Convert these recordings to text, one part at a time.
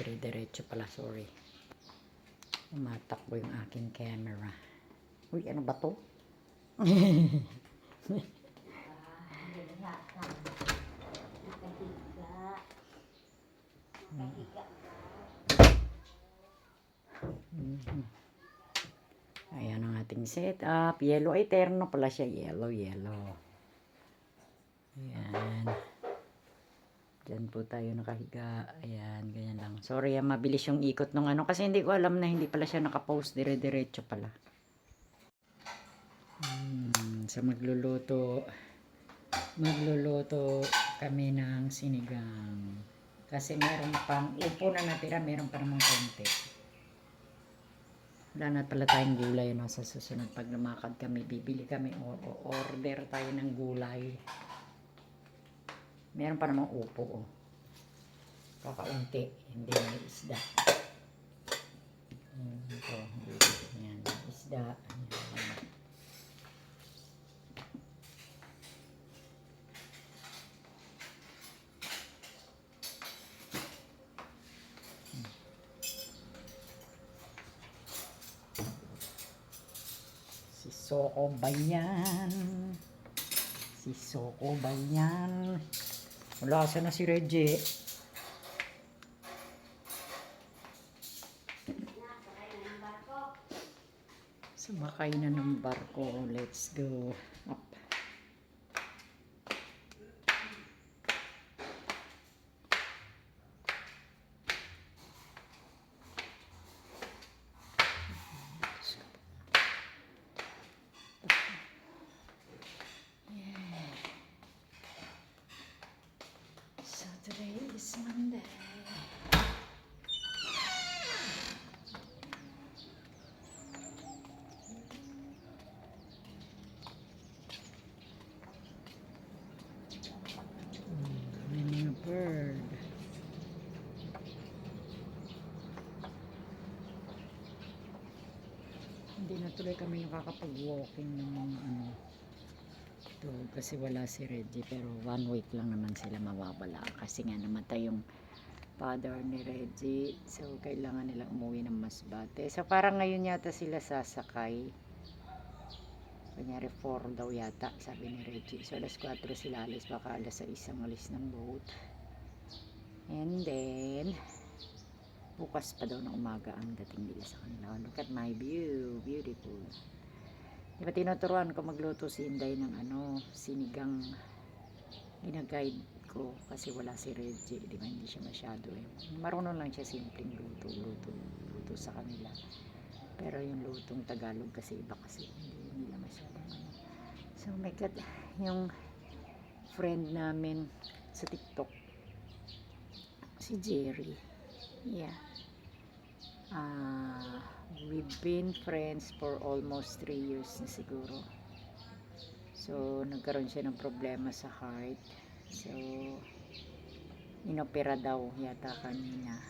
Dire-diretso pala, sorry. Umatakbo yung aking camera. Uy, ano ba to? Ayan ang ating setup. Yellow, eterno pala siya. Yellow. Ayan. Diyan po tayo nakahiga. Ayan, ganyan lang. Sorry, mabilis yung ikot ng ano. Kasi hindi ko alam na hindi pala siya nakapost. Dire-diretso pala. Sa magluluto kami ng sinigang. Kasi meron pang, upo na natira, meron pa namang konti. Wala na pala tayong gulay, no? Sa susunod pag lumakad kami, bibili kami o order tayo ng gulay. Meron pa namang upo, oh. Kakaunti, hindi may isda. Ito, yan, isda. Yan. Si Soko ba yan? Si Soko ba yan? Wala, saan na si Reggie? Sumakay na ng barko. Let's go up. So today is Monday. Bird. Hindi na tuloy kami nakakapag-walking ng mga ano ito, kasi wala si Reggie, pero 1 week lang naman sila mawawala kasi nga namatay yung father ni Reggie, so kailangan nila umuwi ng Masbate. So parang ngayon yata sila sasakay, kunyari 4 daw yata sabi ni Reggie. So alas 4 sila alis, baka alas 6 ang alis ng boat. And then, bukas pa daw na umaga ang dating nila sa kanila. Look at my view. Beautiful. Diba tinuturuan ko magluto si Inday ng ano, sinigang. Ginaguide ko kasi wala si Reggie. Diba hindi siya masyado eh. Marunong lang siya simpleng luto sa kanila. Pero yung lutong Tagalog kasi iba kasi. Hindi nila masyadong ano. So my God, yung friend namin sa TikTok, si Jerry. Yeah. We've been friends for almost 3 years na siguro. So, nagkaroon siya ng problema sa heart. So, inopera daw yata kanina.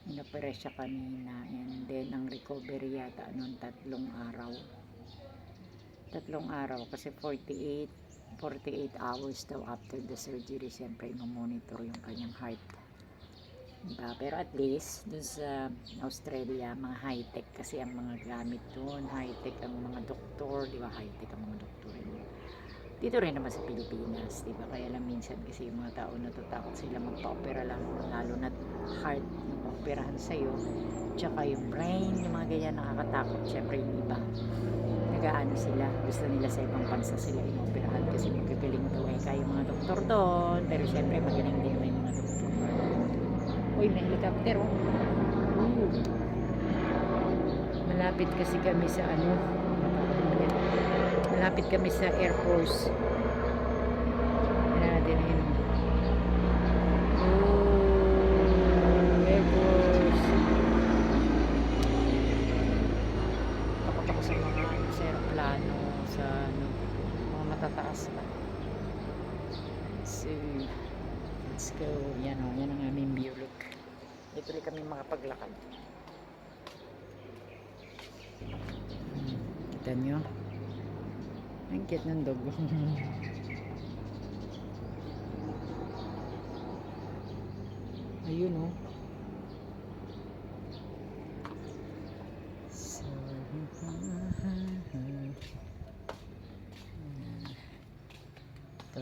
Inopera siya kanina. And then, ang recovery yata noon 3 araw. 3 araw kasi 48 hours daw after the surgery. Siyempre, monitor yung kanyang heart. Diba? Pero at least, dun sa Australia, mga high-tech kasi ang mga gamit dun. High-tech ang mga doktor. Diba? High-tech ang mga doktor. Dito rin naman sa Pilipinas. Diba? Kaya lang minsan kasi yung mga tao natatakot sila magpa-opera lang. Lalo na heart yung operahan sa'yo. Tsaka yung brain, yung mga ganyan nakakatakot. Siyempre yung iba. Nagaano sila, gusto nila sa ibang bansa sila inoperahan kasi magagaling daw eh kayo mga doktor doon, pero syempre magaling din may mga doktor. Uy, may helicopter oh. Malapit kasi kami sa ano, malapit kami sa Air Force. Yan natin yun. Air Force. Takot ako sa mga aeroplano, sa ano, mga matataas ba. So, let's go. Yan o, yan ang aming view look. Dito rin kami makapaglakad. Kita nyo? Ang cute ng dog. Ayun o.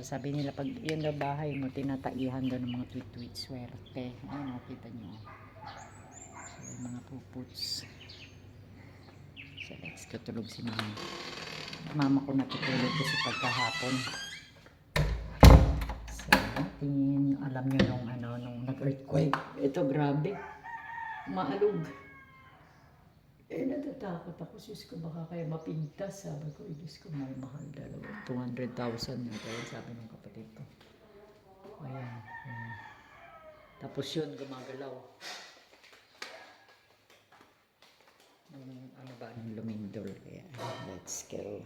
sabi nila pag yun na bahay mo, tinataihan doon ng mga tweet-tweet swerte. Ayun, nakita nyo. So, yung mga puputs. So, let's tutulog si mama. Mama ko natutulog kasi pagkahapon. So, tingin, alam nyo nung ano, nung nag-earthquake. Ito, grabe. Maalog. Eh, natatakot ako. Diyos ko, baka kaya mapintas. Sabi ko, Diyos ko, mahal dalawa. 200,000 na kaya sabi ng kapatid ko. Ayan. Ayan. Tapos yun, gumagalaw. Ano ba, ng lumindol. Kaya, let's go.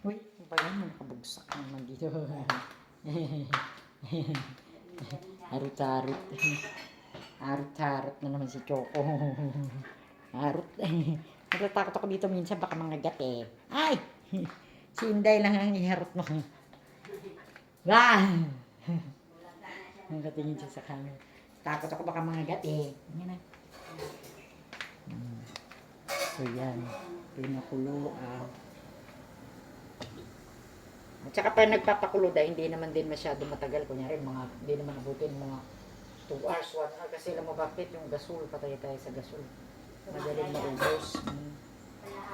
Uy, ano ba yan? Nakabugsak naman dito. Harut-harut. Harut-harut na naman si Choco. Harut. Natatakot ako dito minsan baka mga gate. Ay! Si Inday lang ang iharot mo. Wah! Nakatingin siya sa camera. Takot ako baka mga gate. Yan na. So yan. Pinakulo. At saka pa nagpapakulo dahil hindi naman din masyado matagal. Kunyari, hindi naman abutin mga 2 hours, 1 hour. Kasi alam mo bakit yung gasol, patay tayo sa gasol. Madaling maubos.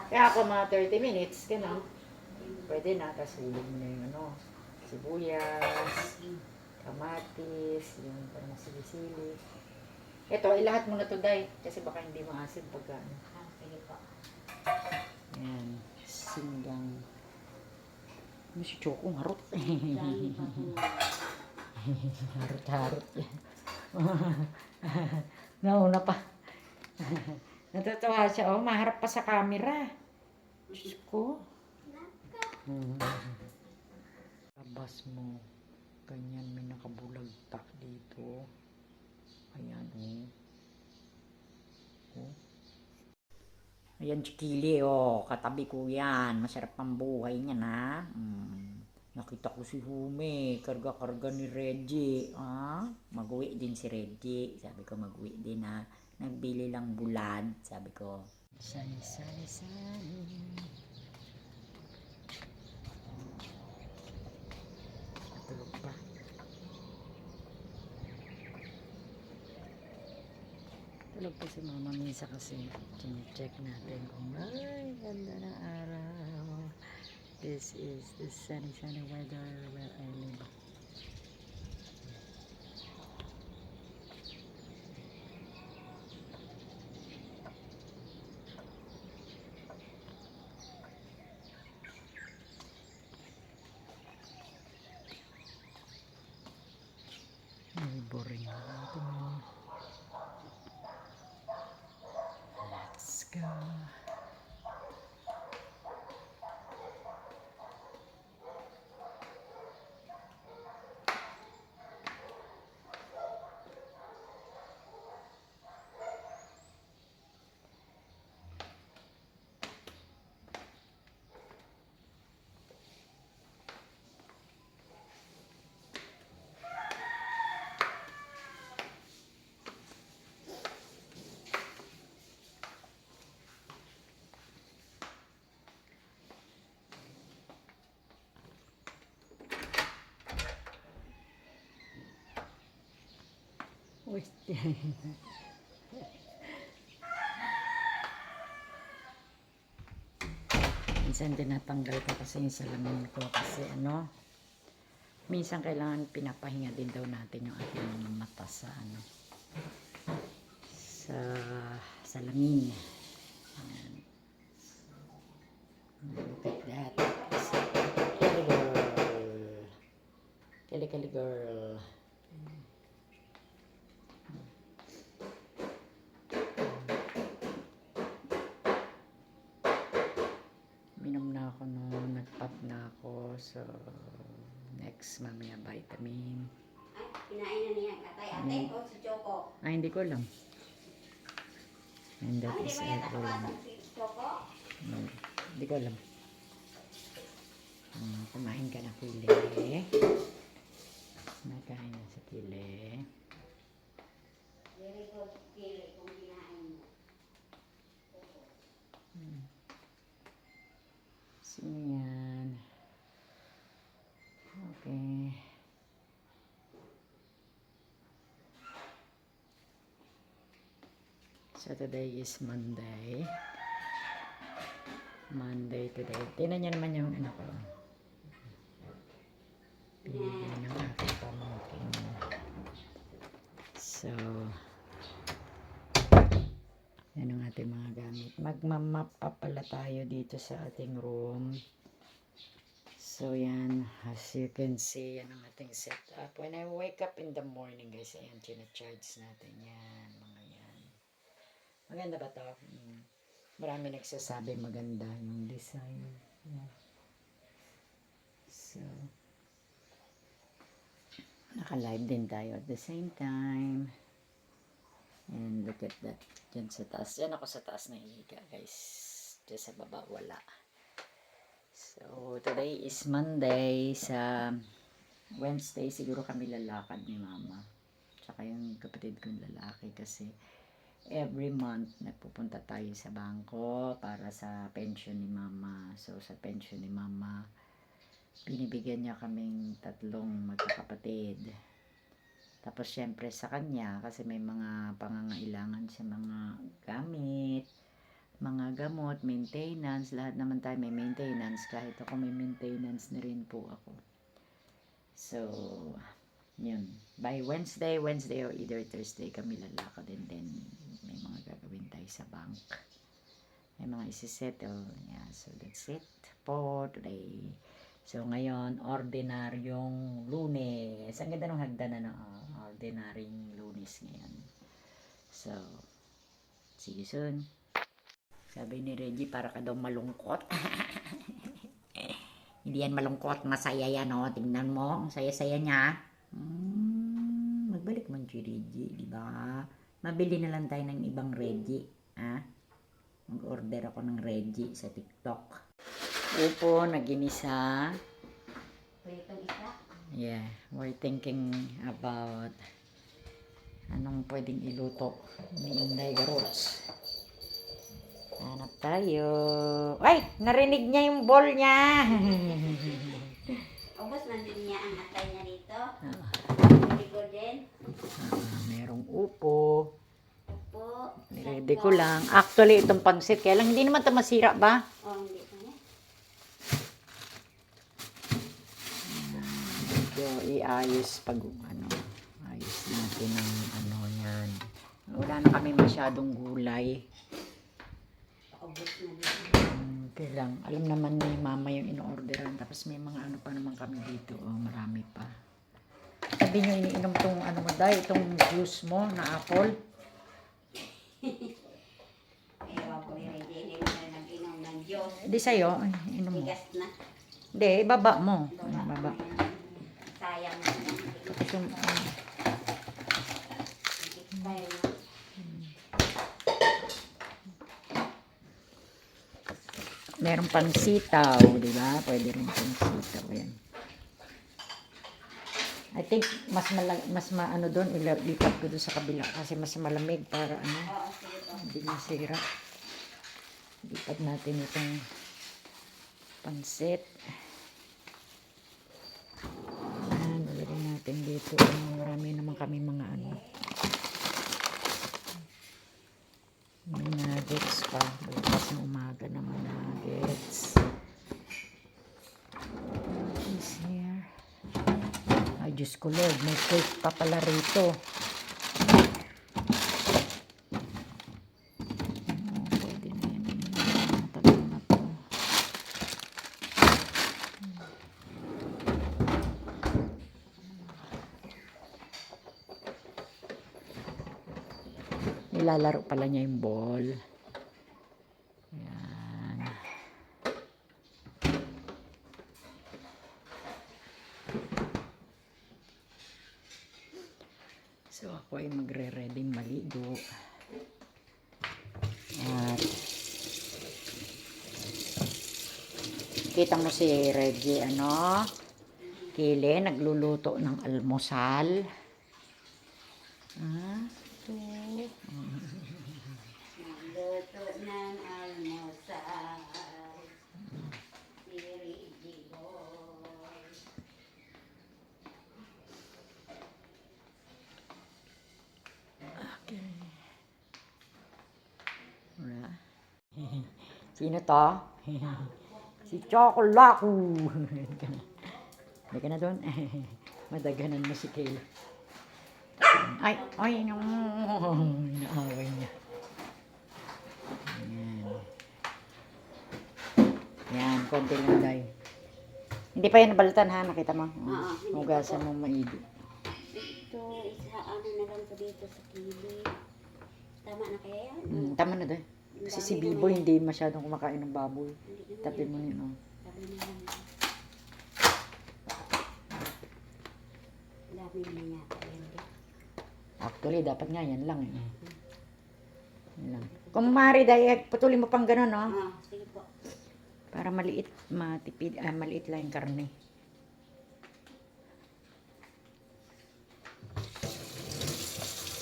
Kaya ako mga 30 minutes, gano'n. Pwede na, tapos hulog mo na yung ano, sibuyas, kamatis, yung parang sili-sili. Ito, ilahat mo na to, Day. Kasi baka hindi maasin pagka ano. Sige po. Yan, singgang. Ano si Choco, harot. Harot-harot yan. Nauna pa. Natutuwa siya. Oh, maharap pa sa camera. Diyos ko. Labas mo. Ganyan, may nakabulagtak dito. Ayan, oh. Oh. Ayan, chikili, oh. Katabi ko yan. Masarap ang buhay niya, na. Nakita ko si Hume. Karga-karga ni Reggie. Mag-uwi din si Reggie. Sabi ko, mag-uwi din, ha. Nagbili lang bulad. Sabi ko, sani. Natulog pa. Tulog pa si Mama Misa kasi check natin kung ay ganda ng araw. This is the sunny weather where I live. Ay, boring na ito. Let's go. Uy. Minsan tinatanggal ko kasi yung salamin ko kasi ano, minsan kailangan pinapahinga din daw natin yung ating mga mata sa ano, sa salamin. Ayan. Look at that. Kelly girl. Kelly girl. Minom na ako noon, nagpap na ako. So, next mamaya vitamin. Ay, kinain na niya. Ate o si Choco? Ay, hindi ko alam. And that Hindi is ba all yan ko lang. nakapasok si Choco? Hindi ko alam. Kumain ka na, Pili. Kumakain na sa Pili. Very good. Pili kung kinain mo. So, yan. Okay. So, today is Monday. Monday today. Tingnan niyo naman yung ano ko. Pinili ng aking pamangkin. So, yan ang ating mga gamit. Magmamap up pala tayo dito sa ating room. So, yan. As you can see, yan ang ating setup. When I wake up in the morning, guys, ayan, charge natin yan. Mga yan. Maganda ba to? Marami nagsasabi maganda yung design. Yeah. So, naka-live din tayo at the same time. And look at that. Diyan sa taas. Yan ako sa taas na higa, guys. Diyan sa baba, wala. So, today is Monday. Sa Wednesday, siguro kami lalakad ni Mama. Tsaka yung kapatid kong lalaki kasi every month nagpupunta tayo sa bangko para sa pension ni Mama. So, sa pension ni Mama, binibigyan niya kaming 3 magkakapatid. Tapos, syempre sa kanya, kasi may mga pangangailangan sa mga gamit, mga gamot, maintenance, lahat naman tayo may maintenance. Kahit ako may maintenance na rin po ako. So, yun. By Wednesday or either Thursday kami lalakad and then may mga gagawin tayo sa bank. May mga isi-settle. Yeah, so that's it for today. So, ngayon, ordinaryong Lunes. Ang ganda ng hagdanan ng ordinaryong Lunes ngayon. So, see you soon. Sabi ni Reggie, para ka daw malungkot. Hindi yan malungkot, masaya yan, oh. Tingnan mo, ang saya-saya niya. Magbalik man si Reggie, di ba? Mabili na lang tayo ng ibang Reggie, ha? Mag-order ako ng Reggie sa TikTok. Upo, naginisa. Pritong isa. Yeah, we're thinking about anong pwedeng iluto ni Inday Garots. Hanap tayo. Ay! Narinig niya yung ball niya. Ubus man din niya ang atay niya dito. Very good din. Merong upo. Upo. Ready ko lang. Actually, itong pansit. Kaya lang, hindi naman ito masira ba? Oh, hindi pa niya. So, iayos pag ayos natin ang yan. Wala na kami masyadong gulay. Ubus na din. Okay lang. Alam naman ni Mama yung in-orderan. Tapos may mga ano pa naman kami dito. Oh, marami pa. Sabi niyo iniinom tong ano mo dahil itong juice mo na apple. Ewan ko yung hindi mo na nag-inom ng Diyos. Di sa'yo. Ay, inom mo. Bigas na. Hindi, ibaba mo. Baba. Ibaba. Sayang na lang. Expire na. Meron pang sitaw, di ba? Pwede rin pang sitaw. Yan. I think mas maano doon, ilipat ko doon sa kabila kasi mas malamig para ano, Oo, sige po. hindi masira. Lipat natin itong pansit. Ayan, nalagay natin dito. Marami naman kami mga ano. May nuggets pa. Bukas ng umaga naman nuggets. Is here. Ay, Diyos ko Lord. May cake pa pala rito. Pwede na yan. Matagal na to. Nilalaro pala niya yung ball. Yan. So ako ay magre-ready maligo. At kita mo si Reggie Kili, nagluluto ng almusal. ito. Nagluto ng almusal. Si Reggie Boy. Okay. Wala. Sino to? Si Chocolaco. Hindi ka na doon. Madaganan mo si Kayla. Ay, ay, no. Inaaway niya. Yan. Yan, konti lang dahil. Hindi pa yan nabalatan ha, nakita mo. Hindi Hugasan pa mo maigi. Ito, isa ano na lang to dito sa kilid. Tama na kaya yan? Tama na dahil. Kasi si Bibo hindi masyadong kumakain ng baboy. Tapi mo yun, oh. Tabi na lang. Dami naman yata yan. Actually, dapat nga yan lang eh. Yan lang. Kung maaari dahil, patuloy mo pang gano'n, no? Sige po. Para maliit, matipid, maliit lang yung karne.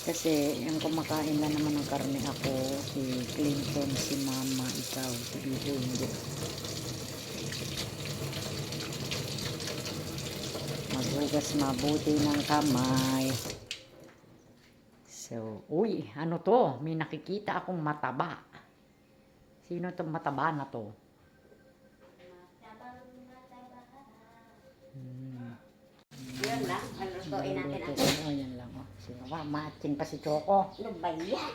Kasi yung kumakain na naman ng karne ako, si Clinton, si Mama, ikaw, si Bibo, hindi. Maghugas mabuti ng kamay. So, uy, ano to? May nakikita akong mataba. Sino itong mataba na to? Yun lang. Alutuin natin ang Oh, yan lang. Oh. Sino ba? Matching pa si Choco. ano ba yan?